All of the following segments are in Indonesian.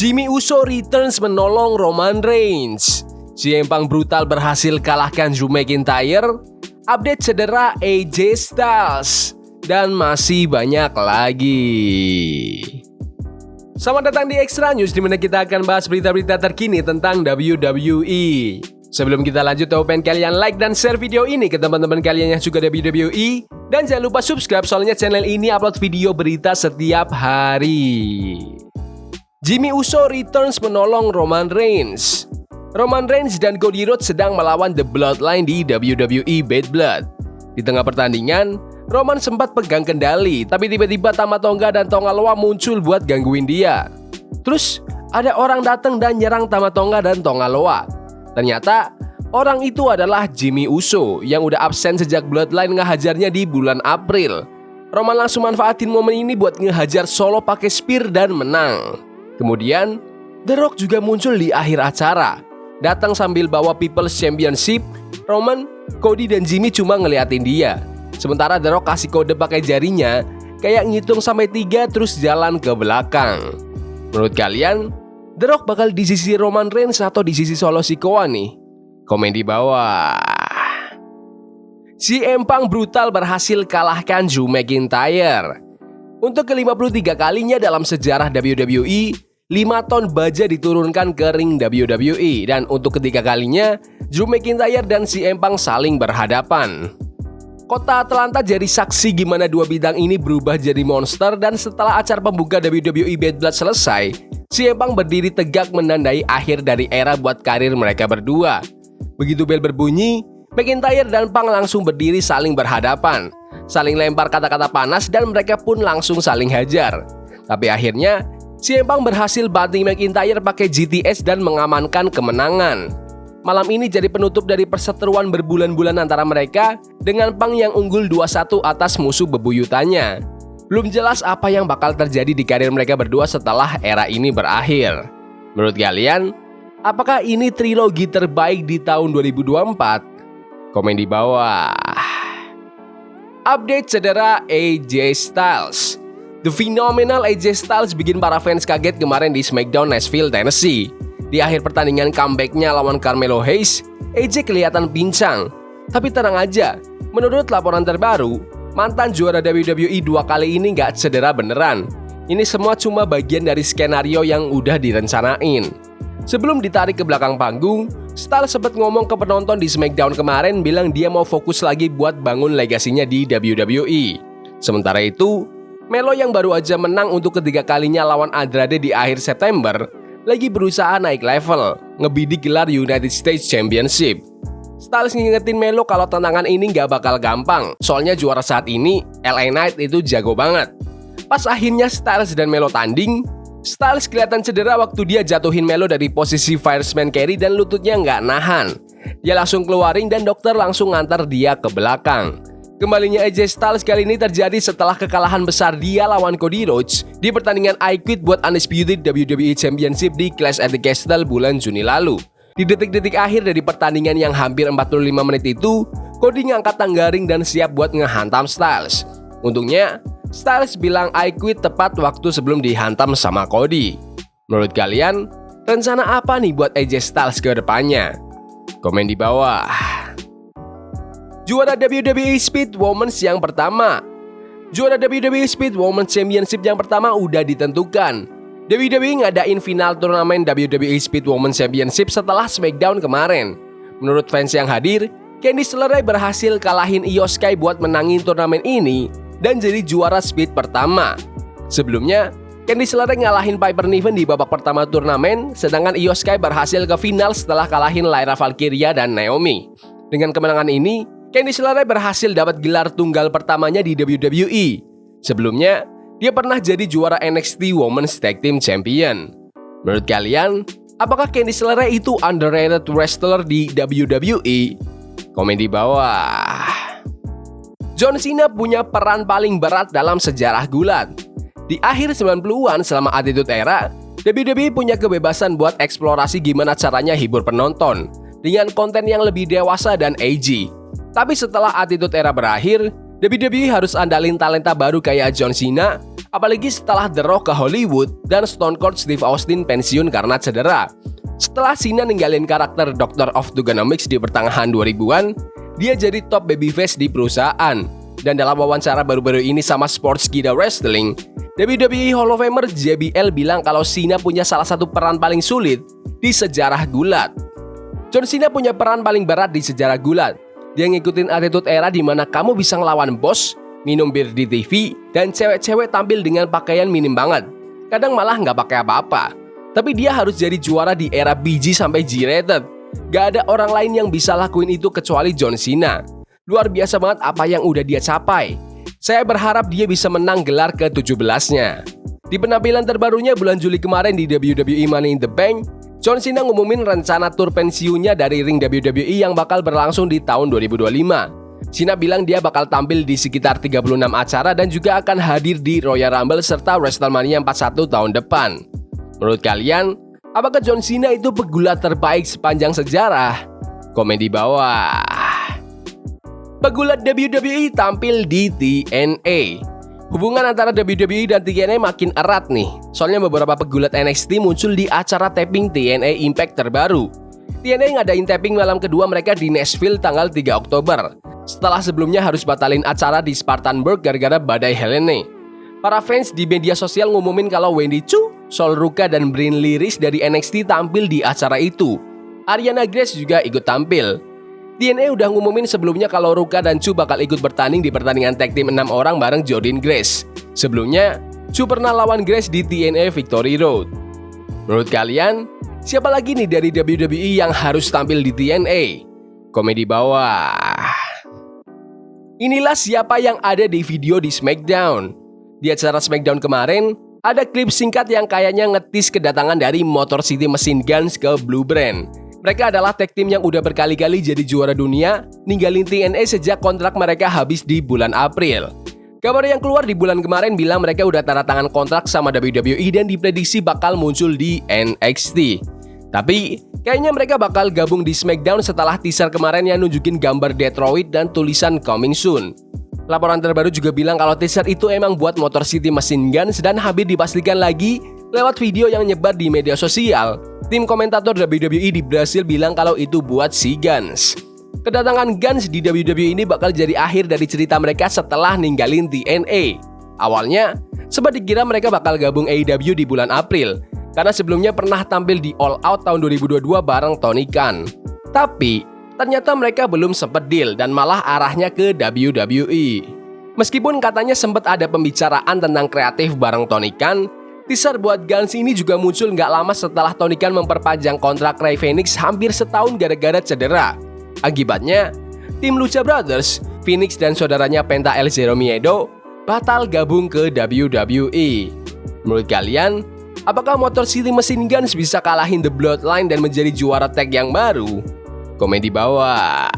Jimmy Uso returns menolong Roman Reigns. CM Punk brutal berhasil kalahkan Drew McIntyre. Update cedera AJ Styles. Dan masih banyak lagi. Selamat datang di Extra News, di mana kita akan bahas berita-berita terkini tentang WWE. Sebelum kita lanjut, aku pengen kalian like dan share video ini ke teman-teman kalian yang suka WWE. Dan jangan lupa subscribe, soalnya channel ini upload video berita setiap hari. Jimmy Uso returns menolong Roman Reigns. Roman Reigns dan Cody Rhodes sedang melawan The Bloodline di WWE Bad Blood. Di tengah pertandingan, Roman sempat pegang kendali, tapi tiba-tiba Tama Tonga dan Tonga Loa muncul buat gangguin dia. Terus, ada orang datang dan nyerang Tama Tonga dan Tonga Loa. Ternyata, orang itu adalah Jimmy Uso yang udah absen sejak Bloodline ngehajarnya di bulan April. Roman langsung manfaatin momen ini buat ngehajar solo pakai spear dan menang. Kemudian, The Rock juga muncul di akhir acara. Datang sambil bawa People's Championship. Roman, Cody, dan Jimmy cuma ngeliatin dia. Sementara The Rock kasih kode pakai jarinya, kayak ngitung sampai 3 terus jalan ke belakang. Menurut kalian, The Rock bakal di sisi Roman Reigns atau di sisi Solo Sikoa nih? Komen di bawah. CM Punk brutal berhasil kalahkan Drew McIntyre. Untuk ke-53 kalinya dalam sejarah WWE, 5 ton baja diturunkan ke ring WWE. Dan untuk ketiga kalinya, Drew McIntyre dan CM Punk saling berhadapan. Kota Atlanta jadi saksi gimana dua bidang ini berubah jadi monster. Dan setelah acara pembuka WWE Bad Blood selesai, CM Punk berdiri tegak menandai akhir dari era buat karir mereka berdua. Begitu bel berbunyi, McIntyre dan Punk langsung berdiri saling berhadapan, saling lempar kata-kata panas, dan mereka pun langsung saling hajar. Tapi akhirnya, CM Punk berhasil banting McIntyre pakai GTS dan mengamankan kemenangan. Malam ini jadi penutup dari perseteruan berbulan-bulan antara mereka, dengan Punk yang unggul 2-1 atas musuh bebuyutannya. Belum jelas apa yang bakal terjadi di karir mereka berdua setelah era ini berakhir. Menurut kalian, apakah ini trilogi terbaik di tahun 2024? Komen di bawah. Update cedera AJ Styles. The phenomenal AJ Styles bikin para fans kaget kemarin di SmackDown Nashville, Tennessee. Di akhir pertandingan comeback-nya lawan Carmelo Hayes, AJ kelihatan pincang. Tapi tenang aja, menurut laporan terbaru, mantan juara WWE 2 kali ini nggak cedera beneran. Ini semua cuma bagian dari skenario yang udah direncanain. Sebelum ditarik ke belakang panggung, Styles sempat ngomong ke penonton di SmackDown kemarin bilang dia mau fokus lagi buat bangun legasinya di WWE. Sementara itu, Melo yang baru aja menang untuk ketiga kalinya lawan Andrade di akhir September, lagi berusaha naik level, ngebidik gelar United States Championship. Styles ngingetin Melo kalau tantangan ini gak bakal gampang, soalnya juara saat ini, LA Knight itu jago banget. Pas akhirnya Styles dan Melo tanding, Styles kelihatan cedera waktu dia jatuhin Melo dari posisi Fireman Carry dan lututnya nggak nahan. Dia langsung keluar ring dan dokter langsung ngantar dia ke belakang. Kembalinya AJ Styles kali ini terjadi setelah kekalahan besar dia lawan Cody Rhodes di pertandingan I Quit buat Undisputed WWE Championship di Clash at the Castle bulan Juni lalu. Di detik-detik akhir dari pertandingan yang hampir 45 menit itu, Cody ngangkat tangga ring dan siap buat ngehantam Styles. Untungnya, Styles bilang I quit tepat waktu sebelum dihantam sama Cody. Menurut kalian, rencana apa nih buat AJ Styles ke depannya? Komen di bawah. Juara WWE Speed Women's yang pertama. Juara WWE Speed Women's Championship yang pertama udah ditentukan. WWE ngadain final turnamen WWE Speed Women's Championship setelah SmackDown kemarin. Menurut fans yang hadir, Candice LeRae berhasil kalahin Io Sky buat menangin turnamen ini dan jadi juara Speed pertama. Sebelumnya, Candice LeRae ngalahin Piper Niven di babak pertama turnamen, sedangkan Io Sky berhasil ke final setelah kalahin Lyra Valkyria dan Naomi. Dengan kemenangan ini, Candice LeRae berhasil dapat gelar tunggal pertamanya di WWE. Sebelumnya, dia pernah jadi juara NXT Women's Tag Team Champion. Menurut kalian, apakah Candice LeRae itu underrated wrestler di WWE? Komen di bawah. John Cena punya peran paling berat dalam sejarah gulat. Di akhir 90-an selama Attitude Era, WWE punya kebebasan buat eksplorasi gimana caranya hibur penonton dengan konten yang lebih dewasa dan edgy. Tapi setelah Attitude Era berakhir, WWE harus andalin talenta baru kayak John Cena, apalagi setelah The Rock ke Hollywood dan Stone Cold Steve Austin pensiun karena cedera. Setelah Cena ninggalin karakter Doctor of Thuganomics di pertengahan 2000-an, dia jadi top babyface di perusahaan. Dan dalam wawancara baru-baru ini sama Sportskeeda Wrestling, WWE Hall of Famer JBL bilang kalau Cena punya salah satu peran paling sulit di sejarah gulat. John Cena punya peran paling berat di sejarah gulat. Dia ngikutin attitude era di mana kamu bisa ngelawan bos, minum bir di TV, dan cewek-cewek tampil dengan pakaian minim banget. Kadang malah nggak pakai apa-apa. Tapi dia harus jadi juara di era PG sampai G-rated. Gak ada orang lain yang bisa lakuin itu kecuali John Cena. Luar biasa banget apa yang udah dia capai. Saya berharap dia bisa menang gelar ke-17-nya. Di penampilan terbarunya bulan Juli kemarin di WWE Money in the Bank, John Cena ngumumin rencana tur pensiunnya dari ring WWE yang bakal berlangsung di tahun 2025. Cena bilang dia bakal tampil di sekitar 36 acara dan juga akan hadir di Royal Rumble serta WrestleMania 41 tahun depan. Menurut kalian, apakah John Cena itu pegulat terbaik sepanjang sejarah? Komen di bawah. Pegulat WWE tampil di TNA. Hubungan antara WWE dan TNA makin erat nih. Soalnya beberapa pegulat NXT muncul di acara taping TNA Impact terbaru. TNA ngadain taping malam kedua mereka di Nashville tanggal 3 Oktober. Setelah sebelumnya harus batalin acara di Spartanburg gara-gara badai Helene. Para fans di media sosial ngumumin kalau Wendy Choo, Sol Ruka, dan Brinley Reese dari NXT tampil di acara itu. Ariana Grace juga ikut tampil. TNA udah ngumumin sebelumnya kalau Ruka dan Choo bakal ikut bertanding di pertandingan tag team 6 orang bareng Jordynne Grace. Sebelumnya, Choo pernah lawan Grace di TNA Victory Road. Menurut kalian, siapa lagi nih dari WWE yang harus tampil di TNA? Komen di bawah. Inilah siapa yang ada di video di SmackDown. Di acara SmackDown kemarin, ada klip singkat yang kayaknya ngetis kedatangan dari Motor City Machine Guns ke Blue Brand. Mereka adalah tag team yang udah berkali-kali jadi juara dunia, ninggalin TNA sejak kontrak mereka habis di bulan April. Kabar yang keluar di bulan kemarin bilang mereka udah tanda tangan kontrak sama WWE dan diprediksi bakal muncul di NXT. Tapi, kayaknya mereka bakal gabung di SmackDown setelah teaser kemarin yang nunjukin gambar Detroit dan tulisan Coming Soon. Laporan terbaru juga bilang kalau teaser itu emang buat Motor City Machine Guns dan hampir dipastikan lagi lewat video yang nyebar di media sosial. Tim komentator WWE di Brasil bilang kalau itu buat si Guns. Kedatangan Guns di WWE ini bakal jadi akhir dari cerita mereka setelah ninggalin TNA. Awalnya, sempat dikira mereka bakal gabung AEW di bulan April, karena sebelumnya pernah tampil di All Out tahun 2022 bareng Tony Khan. Tapi, ternyata mereka belum sempat deal dan malah arahnya ke WWE. Meskipun katanya sempat ada pembicaraan tentang kreatif bareng Tony Khan, teaser buat Guns ini juga muncul nggak lama setelah Tony Khan memperpanjang kontrak Rey Fenix hampir setahun gara-gara cedera. Akibatnya, tim Lucha Brothers, Phoenix dan saudaranya Penta El Zero Miedo batal gabung ke WWE. Menurut kalian, apakah Motor City Machine Guns bisa kalahin The Bloodline dan menjadi juara tag yang baru? Komen di bawah.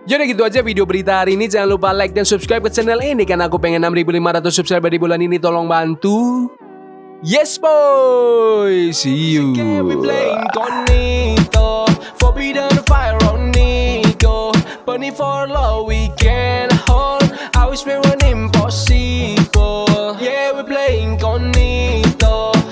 Jadi gitu aja video berita hari ini. Jangan lupa like dan subscribe ke channel ini karena aku pengen 6.500 subscriber di bulan ini. Tolong bantu. Yes boy. See you. Forbidden fire on Nico. Bunny for love weekend.